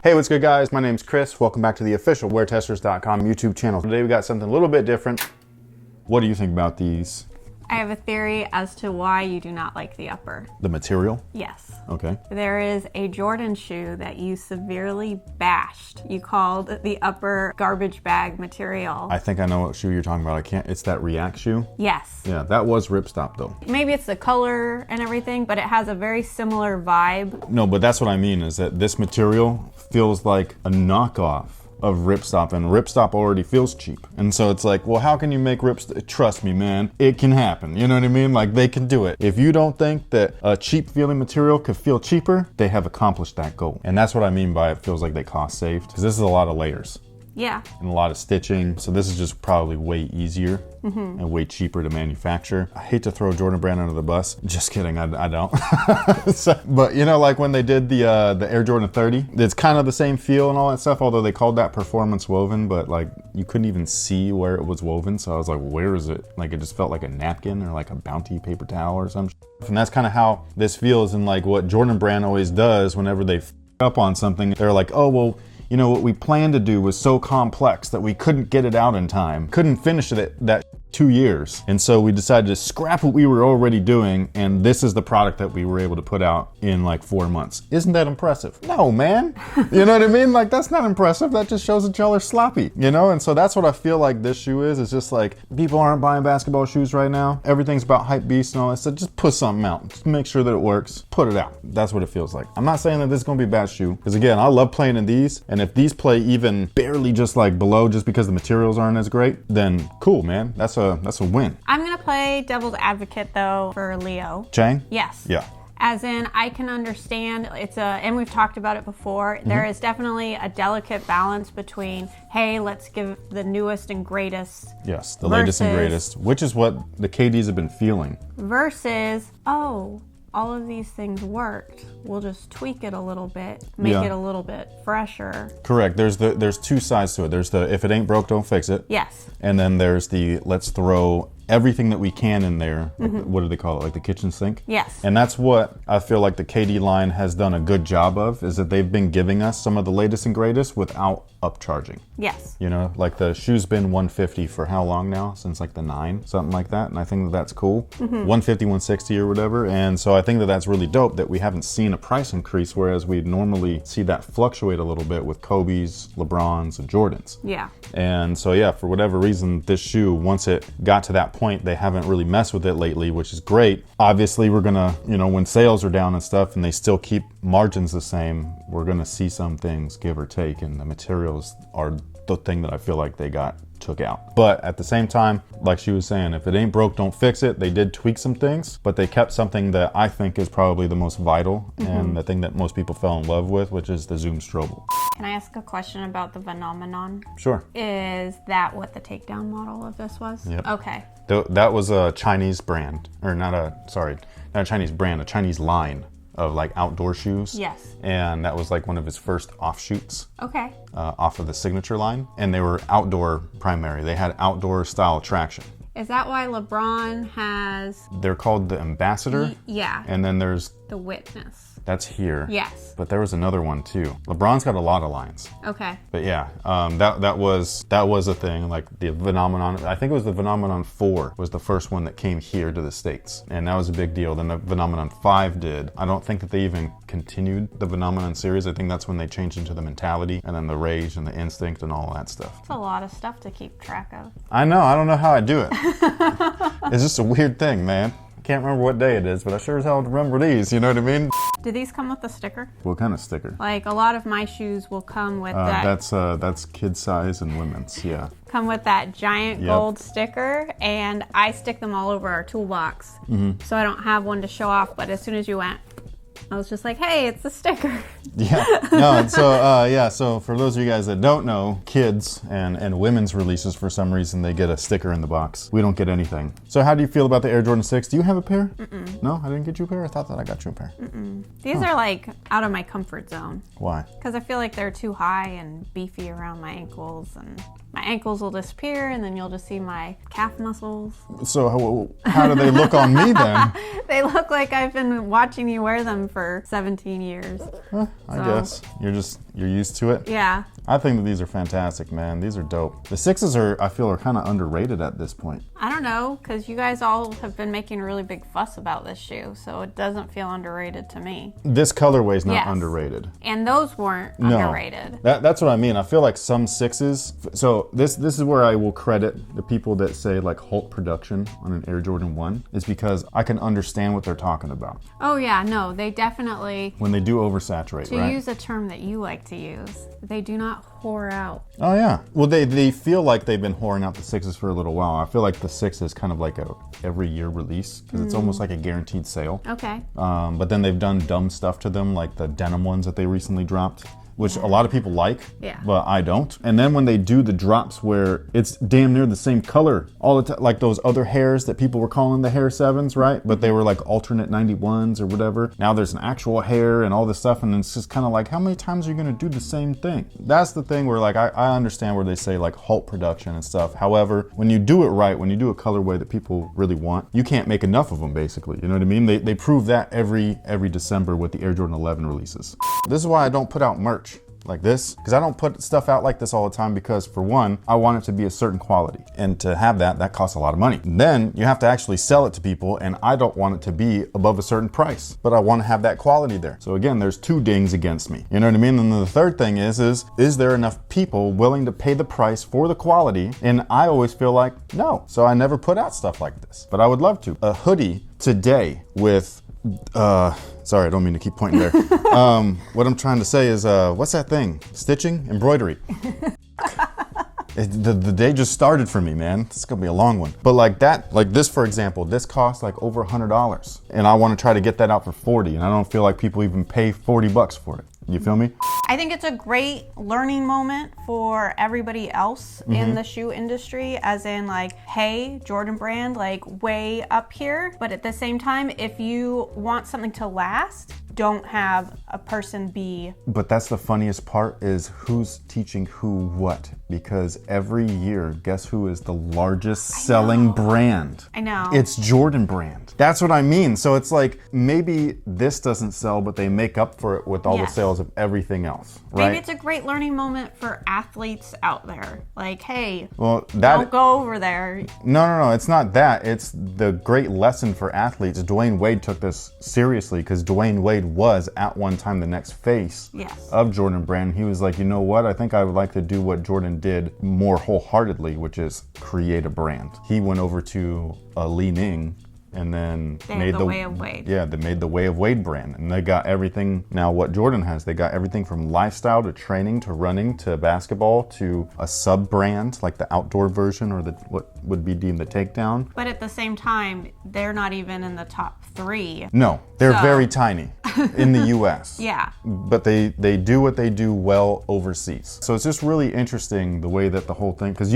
Hey, what's good guys? My name's Chris. Welcome back to the official WearTesters.com YouTube channel. Today we got something a little bit different. What do you think about these? I have a theory as to why you do not like the upper. The material? Yes. Okay. There is a Jordan shoe that you severely bashed. You called the upper garbage bag material. I think I know what shoe you're talking about. It's that React shoe? Yes. Yeah, that was ripstop though. Maybe it's the color and everything, but it has a very similar vibe. No, but that's what I mean is that this material feels like a knockoff of ripstop, and ripstop already feels cheap. And so it's like, well, how can you make ripstop? Trust me, man, it can happen. You know what I mean? Like, they can do it. If you don't think that a cheap feeling material could feel cheaper, they have accomplished that goal. And that's what I mean by it feels like they cost saved, because this is a lot of layers. Yeah. And a lot of stitching. So this is just probably way easier and way cheaper to manufacture. I hate to throw Jordan Brand under the bus. Just kidding, I don't. But you know, like when they did the Air Jordan 30, it's kind of the same feel and all that stuff, although they called that performance woven, but like you couldn't even see where it was woven. So I was like, where is it? Like it just felt like a napkin or like a Bounty paper towel or something. And that's kind of how this feels, and like what Jordan Brand always does whenever they f up on something. They're like, oh, well, you know, what we planned to do was so complex that we couldn't get it out in time. Couldn't finish it that 2 years. And so we decided to scrap what we were already doing, and this is the product that we were able to put out in like 4 months. Isn't that impressive? No, man. You know what I mean? Like, that's not impressive. That just shows that y'all are sloppy, you know? And so that's what I feel like this shoe is. It's just like, people aren't buying basketball shoes right now. Everything's about hype beast and all that. So just put something out. Just make sure that it works. Put it out. That's what it feels like. I'm not saying that this is gonna be a bad shoe, because again, I love playing in these, and if these play even barely just like below just because the materials aren't as great, then cool, man. That's a win. I'm gonna play devil's advocate though for Leo. Chang? Yes. Yeah. As in, I can understand and we've talked about it before, there is definitely a delicate balance between, hey, let's give the newest and greatest. Yes, the latest and greatest, which is what the KDs have been feeling. Versus, oh, all of these things worked. We'll just tweak it a little bit, make it a little bit fresher. Correct. There's two sides to it. There's the if it ain't broke, don't fix it. Yes. And then there's the let's throw everything that we can in there. Like what do they call it? Like the kitchen sink? Yes. And that's what I feel like the KD line has done a good job of, is that they've been giving us some of the latest and greatest without upcharging. Yes. You know, like the shoe's been $150 for how long now? Since like the 9, something like that. And I think that that's cool. $150, $160 or whatever. And so I think that that's really dope that we haven't seen a price increase, whereas we normally see that fluctuate a little bit with Kobe's, LeBron's, and Jordan's. Yeah. And so yeah, for whatever reason, this shoe, once it got to that point, they haven't really messed with it lately, which is great. Obviously, we're gonna, you know, when sales are down and stuff and they still keep margins the same, we're gonna see some things give or take, and the materials are the thing that I feel like they took out. But at the same time, like she was saying, if it ain't broke, don't fix it. They did tweak some things, but they kept something that I think is probably the most vital and the thing that most people fell in love with, which is the Zoom Strobel. Can I ask a question about the phenomenon? Sure. Is that what the takedown model of this was? Yep. Okay. That was a Chinese brand, or not a Chinese brand, a Chinese line of like outdoor shoes. Yes. And that was like one of his first offshoots. Okay. Off of the signature line. And they were outdoor primary. They had outdoor style traction. Is that why LeBron has... They're called the Ambassador. Yeah. And then there's... the Witness. That's here. Yes. But there was another one too. LeBron's got a lot of lines. Okay. But yeah, that was a thing. Like the Phenomenon, I think it was the Phenomenon 4 was the first one that came here to the States. And that was a big deal. Then the Phenomenon 5 did. I don't think that they even continued the Phenomenon series. I think that's when they changed into the Mentality and then the Rage and the Instinct and all that stuff. It's a lot of stuff to keep track of. I know. I don't know how I do it. It's just a weird thing, man. Can't remember what day it is, but I sure as hell remember these, you know what I mean? Do these come with a sticker? What kind of sticker? Like a lot of my shoes will come with that. That's kid size and women's, yeah. Come with that giant gold sticker, and I stick them all over our toolbox. So I don't have one to show off, but as soon as you went, I was just like, hey, it's a sticker. Yeah, no, so so for those of you guys that don't know, kids and women's releases, for some reason, they get a sticker in the box. We don't get anything. So how do you feel about the Air Jordan 6? Do you have a pair? No, I didn't get you a pair? I thought that I got you a pair. These are like out of my comfort zone. Why? Because I feel like they're too high and beefy around my ankles, and my ankles will disappear, and then you'll just see my calf muscles. So how do they look on me then? They look like I've been watching you wear them for 17 years. I guess you're used to it. Yeah. I think that these are fantastic, man. These are dope. The 6s I feel are kind of underrated at this point. I don't know, because you guys all have been making a really big fuss about this shoe, so it doesn't feel underrated to me. This colorway is not underrated. And those weren't underrated. That's what I mean. I feel like some 6s. So this is where I will credit the people that say like halt production on an Air Jordan 1, is because I can understand what they're talking about. Oh yeah, no, they definitely. When they do oversaturate, to right? use a term that you like to use, they do not whore out. Oh yeah. Well, they feel like they've been whoring out the 6s for a little while. I feel like the 6 is kind of like a every year release, because it's almost like a guaranteed sale. Okay. But then they've done dumb stuff to them, like the denim ones that they recently dropped, which a lot of people like, but I don't. And then when they do the drops where it's damn near the same color all the time, like those other hairs that people were calling the hair 7s, right? But they were like alternate 91s or whatever. Now there's an actual hair and all this stuff, and it's just kind of like, how many times are you gonna do the same thing? That's the thing where like, I understand where they say like halt production and stuff. However, when you do it right, when you do a colorway that people really want, you can't make enough of them, basically. You know what I mean? They prove that every December with the Air Jordan 11 releases. This is why I don't put out merch like this, because I don't put stuff out like this all the time, because for one, I want it to be a certain quality, and to have that costs a lot of money. Then you have to actually sell it to people, and I don't want it to be above a certain price, but I want to have that quality there. So again, there's 2 dings against me. You know what I mean? And then the third thing is there enough people willing to pay the price for the quality? And I always feel like no. So I never put out stuff like this, but I would love to. A hoodie today with sorry, I don't mean to keep pointing there. What I'm trying to say is, what's that thing? Stitching? Embroidery. The day just started for me, man. This is gonna be a long one. But like that, like this, for example, this costs like over $100. And I wanna try to get that out for 40, and I don't feel like people even pay 40 bucks for it. You feel me? I think it's a great learning moment for everybody else in the shoe industry, as in like, hey, Jordan Brand, like way up here. But at the same time, if you want something to last, don't have a person be. But that's the funniest part, is who's teaching who what. Because every year, guess who is the largest selling brand? I know. It's Jordan Brand. That's what I mean. So it's like, maybe this doesn't sell, but they make up for it with all the sales of everything else, right? Maybe it's a great learning moment for athletes out there. Like, hey, well, don't go over there. No, it's not that. It's the great lesson for athletes. Dwyane Wade took this seriously, because Dwyane Wade was at one time the next face of Jordan Brand. He was like, you know what? I think I would like to do what Jordan did more wholeheartedly, which is create a brand. He went over to Li-Ning, and then made the Way of Wade. Yeah, they made the Way of Wade brand, and they got everything now what Jordan has. They got everything from lifestyle to training to running to basketball to a sub brand like the outdoor version, or the what would be deemed the takedown. But at the same time, they're not even in the top 3. No, they're very tiny in the US. Yeah. But they do what they do well overseas. So it's just really interesting the way that the whole thing, because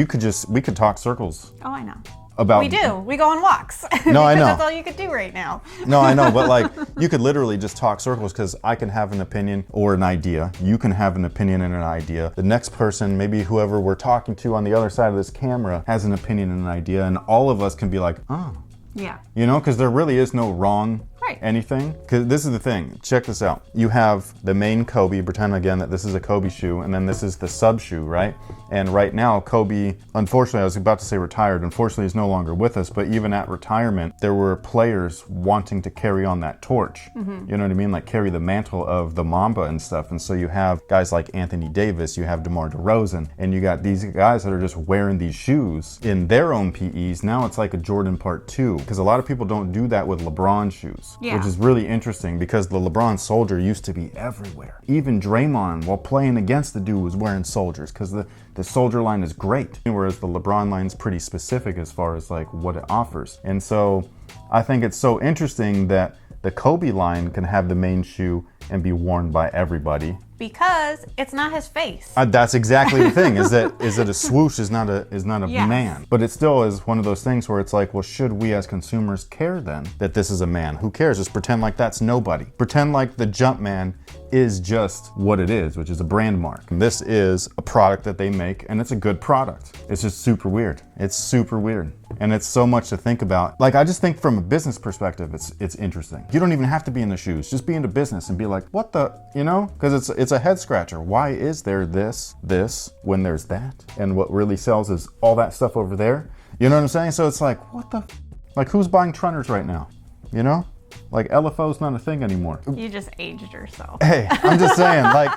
we could talk circles. Oh, I know. We do. We go on walks. No, I know. That's all you could do right now. No, I know. But like, you could literally just talk circles, because I can have an opinion or an idea. You can have an opinion and an idea. The next person, maybe whoever we're talking to on the other side of this camera, has an opinion and an idea. And all of us can be like, oh. Yeah. You know, because there really is no wrong anything. Because this is the thing. Check this out. You have the main Kobe. Pretend again that this is a Kobe shoe, and then this is the sub shoe, right? And right now, Kobe, unfortunately, I was about to say retired. Unfortunately, he's no longer with us. But even at retirement, there were players wanting to carry on that torch. Mm-hmm. You know what I mean? Like carry the mantle of the Mamba and stuff. And so you have guys like Anthony Davis, you have DeMar DeRozan, and you got these guys that are just wearing these shoes in their own PEs. Now it's like a Jordan Part 2, because a lot of people don't do that with LeBron shoes, which is really interesting, because the LeBron Soldier used to be everywhere. Even Draymond, while playing against the dude, was wearing Soldiers, because the Soldier line is great, whereas the LeBron line is pretty specific as far as like what it offers. And so I think it's so interesting that the Kobe line can have the main shoe and be worn by everybody, because it's not his face. That's exactly the thing. Is that a swoosh is not a Yes. man, but it still is one of those things where it's like, well, should we as consumers care then that this is a man? Who cares? Just pretend like that's nobody. Pretend like the Jumpman is just what it is, which is a brand mark. And this is a product that they make, and it's a good product. It's just super weird. It's super weird. And it's so much to think about. Like, I just think from a business perspective, it's interesting. You don't even have to be in the shoes. Just be into business and be like, what the, you know? Because it's a head scratcher. Why is there this, when there's that? And what really sells is all that stuff over there. You know what I'm saying? So it's like, what the, like, who's buying Trunners right now? You know? Like, LFO's not a thing anymore. You just aged yourself. Hey, I'm just saying, like,